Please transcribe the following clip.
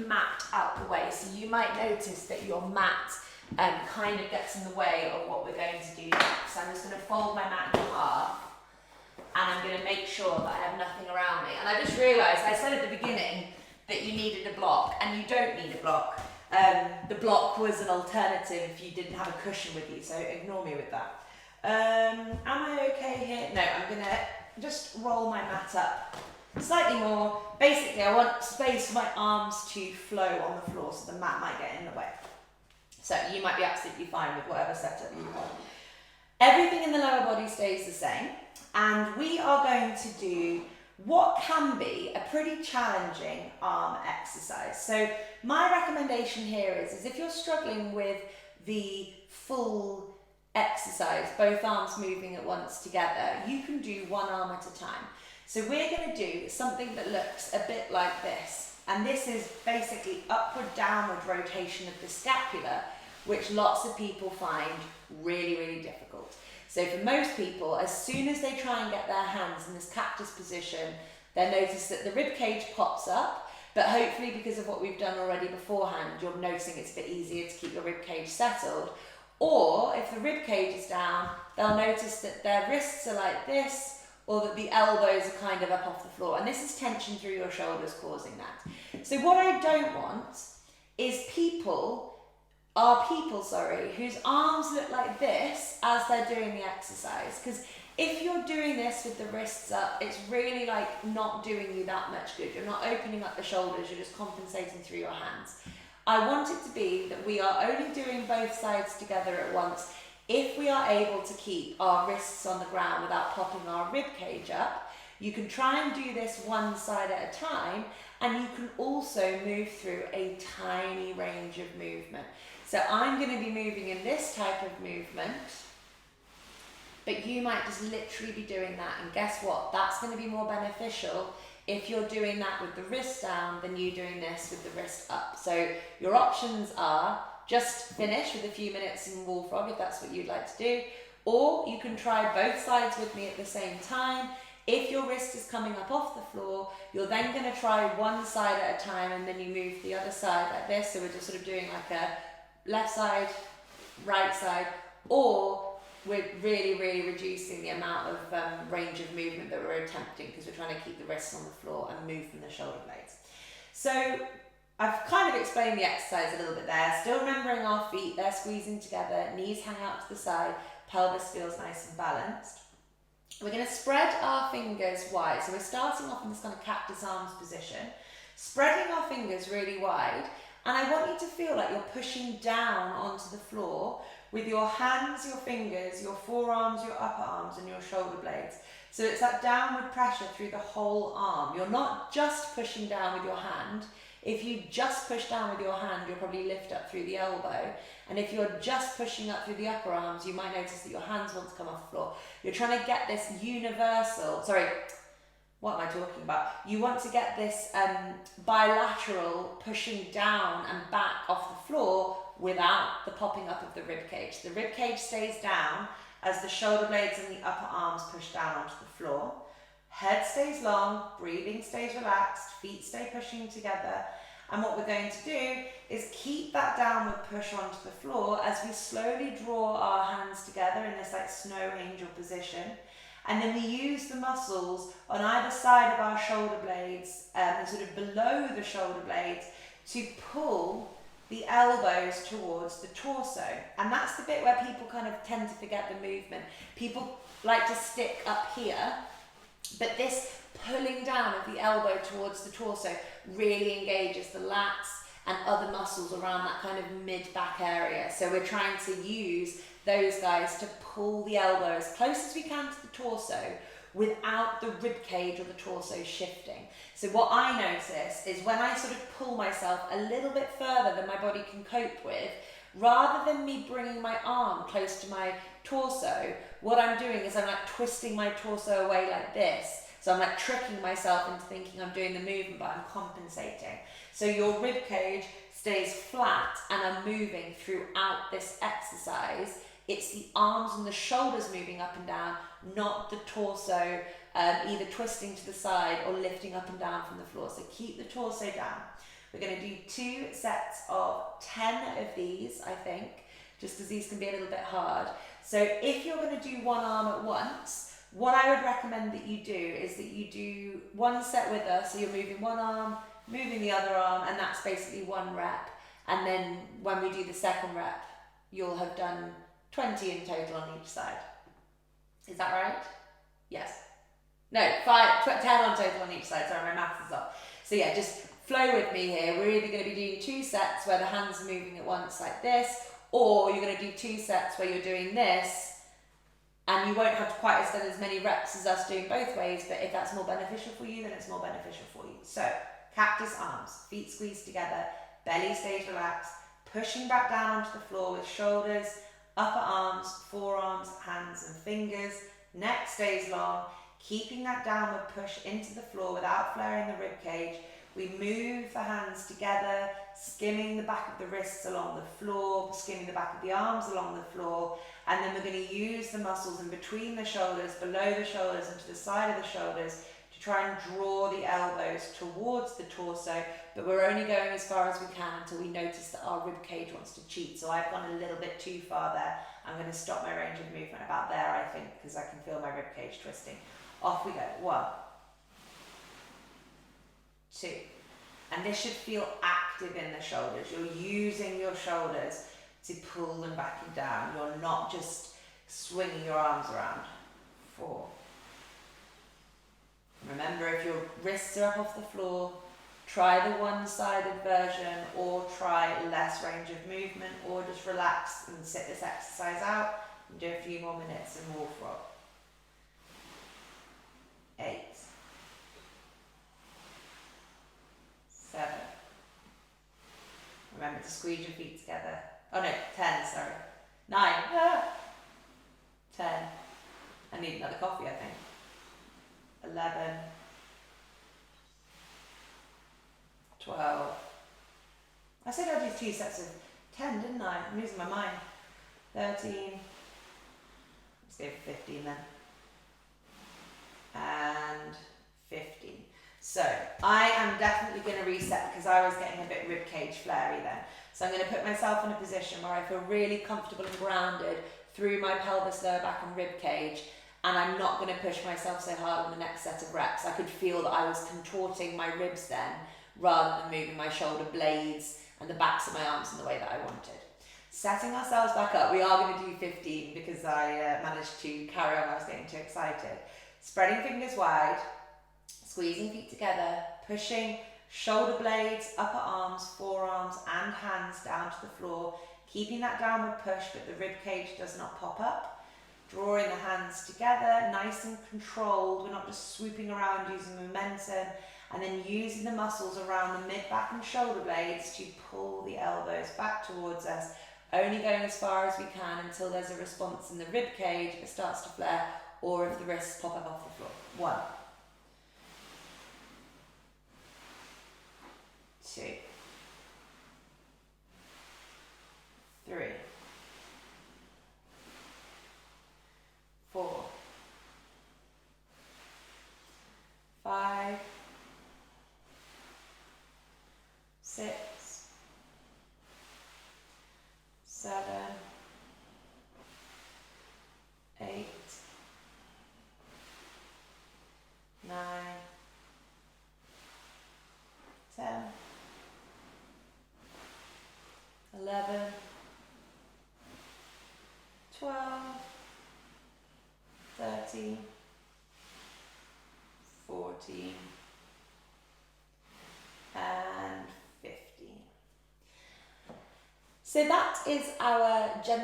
mat out the way. So you might notice that your mat kind of gets in the way of what we're going to do next. So I'm just going to fold my mat in half, and I'm going to make sure that I have nothing around me. And I just realised, I said at the beginning that you needed a block, and you don't need a block. The block was an alternative if you didn't have a cushion with you, so ignore me with that. Am I okay here? No, I'm going to just roll my mat up slightly more. Basically, I want space for my arms to flow on the floor, so the mat might get in the way. So you might be absolutely fine with whatever setup you have. Everything in the lower body stays the same, and we are going to do what can be a pretty challenging arm exercise. So my recommendation here is if you're struggling with the full exercise, both arms moving at once together, you can do one arm at a time. So we're going to do something that looks a bit like this, and this is basically upward downward rotation of the scapula, which lots of people find really, really difficult. So for most people, as soon as they try and get their hands in this cactus position, they'll notice that the rib cage pops up, but hopefully because of what we've done already beforehand, you're noticing it's a bit easier to keep your rib cage settled. Or if the rib cage is down, they'll notice that their wrists are like this, or that the elbows are kind of up off the floor. And this is tension through your shoulders causing that. So what I don't want is people whose arms look like this as they're doing the exercise. Because if you're doing this with the wrists up, it's really like not doing you that much good. You're not opening up the shoulders, you're just compensating through your hands. I want it to be that we are only doing both sides together at once if we are able to keep our wrists on the ground without popping our rib cage up. You can try and do this one side at a time, and you can also move through a tiny range of movement. So I'm going to be moving in this type of movement, but you might just literally be doing that. And guess what? That's going to be more beneficial if you're doing that with the wrist down than you doing this with the wrist up. So your options are just finish with a few minutes in wall frog if that's what you'd like to do, or you can try both sides with me at the same time. If your wrist is coming up off the floor, you're then going to try one side at a time, and then you move the other side like this. So we're just sort of doing like a left side, right side, or we're really, really reducing the amount of range of movement that we're attempting because we're trying to keep the wrists on the floor and move from the shoulder blades. So I've kind of explained the exercise a little bit there. Still remembering our feet, they're squeezing together, knees hang out to the side, pelvis feels nice and balanced. We're going to spread our fingers wide. So we're starting off in this kind of cactus arms position, spreading our fingers really wide. And I want you to feel like you're pushing down onto the floor with your hands, your fingers, your forearms, your upper arms, and your shoulder blades. So it's that downward pressure through the whole arm. You're not just pushing down with your hand. If you just push down with your hand, you'll probably lift up through the elbow. And if you're just pushing up through the upper arms, you might notice that your hands want to come off the floor. You're trying to get this what am I talking about? You want to get this bilateral pushing down and back off the floor without the popping up of the rib cage. The rib cage stays down as the shoulder blades and the upper arms push down onto the floor. Head stays long, breathing stays relaxed, feet stay pushing together. And what we're going to do is keep that downward push onto the floor as we slowly draw our hands together in this like snow angel position. And then we use the muscles on either side of our shoulder blades and sort of below the shoulder blades to pull the elbows towards the torso. And that's the bit where people kind of tend to forget the movement. People like to stick up here, but this pulling down of the elbow towards the torso really engages the lats and other muscles around that kind of mid-back area. So we're trying to use those guys to pull the elbow as close as we can to the torso without the rib cage or the torso shifting. So what I notice is when I sort of pull myself a little bit further than my body can cope with, rather than me bringing my arm close to my torso, what I'm doing is I'm like twisting my torso away like this. So I'm like tricking myself into thinking I'm doing the movement, but I'm compensating. So your rib cage stays flat and I'm moving throughout this exercise. It's the arms and the shoulders moving up and down, not the torso either twisting to the side or lifting up and down from the floor. So keep the torso down. We're going to do 2 sets of 10 of these, I think, just because these can be a little bit hard. So if you're going to do one arm at once, what I would recommend that you do is that you do 1 set with us, so you're moving one arm, moving the other arm, and that's basically 1 rep. And then when we do the second rep, you'll have done 20 in total on each side. Is that right? Yes. No, 10 on total on each side. Sorry, my maths is off. So yeah, just flow with me here. We're either going to be doing 2 sets where the hands are moving at once like this, or you're going to do 2 sets where you're doing this, and you won't have quite as many reps as us doing both ways, but if that's more beneficial for you, then it's more beneficial for you. So, cactus arms, feet squeezed together, belly stays relaxed, pushing back down onto the floor with shoulders, upper arms, forearms, hands and fingers, neck stays long, keeping that downward push into the floor without flaring the rib cage. We move the hands together, skimming the back of the wrists along the floor, skimming the back of the arms along the floor, and then we're going to use the muscles in between the shoulders, below the shoulders and to the side of the shoulders to try and draw the elbows towards the torso, but we're only going as far as we can until we notice that our rib cage wants to cheat. So I've gone a little bit too far there. I'm going to stop my range of movement about there, I think, because I can feel my rib cage twisting. Off we go. 1, 2. And this should feel active in the shoulders. You're using your shoulders to pull them back and down. You're not just swinging your arms around. 4. Remember, if your wrists are up off the floor, try the one-sided version, or try less range of movement, or just relax and sit this exercise out and do a few more minutes and wolf rock. 8. 7. Remember to squeeze your feet together. Oh no, 10, sorry. 9. 10. I need another coffee, I think. 11. 12. I said I'd do 2 sets of 10, didn't I? I'm losing my mind. 13. Let's go for 15 then. And 15. So I am definitely going to reset because I was getting a bit ribcage flary then. So I'm going to put myself in a position where I feel really comfortable and grounded through my pelvis, lower back and rib cage, and I'm not going to push myself so hard on the next set of reps. I could feel that I was contorting my ribs then rather than moving my shoulder blades and the backs of my arms in the way that I wanted. Setting ourselves back up, we are going to do 15 because I managed to carry on. I was getting too excited. Spreading fingers wide, squeezing feet together, pushing shoulder blades, upper arms, forearms and hands down to the floor, keeping that downward push but the rib cage does not pop up. Drawing the hands together, nice and controlled. We're not just swooping around using momentum, and then using the muscles around the mid, back and shoulder blades to pull the elbows back towards us, only going as far as we can until there's a response in the rib cage, it starts to flare, or if the wrists pop up off the floor. 1. 2. 3. 4. 5. 6. 7. 8. 9. 10. 11. 12. 13. 14. And 15. So that is our general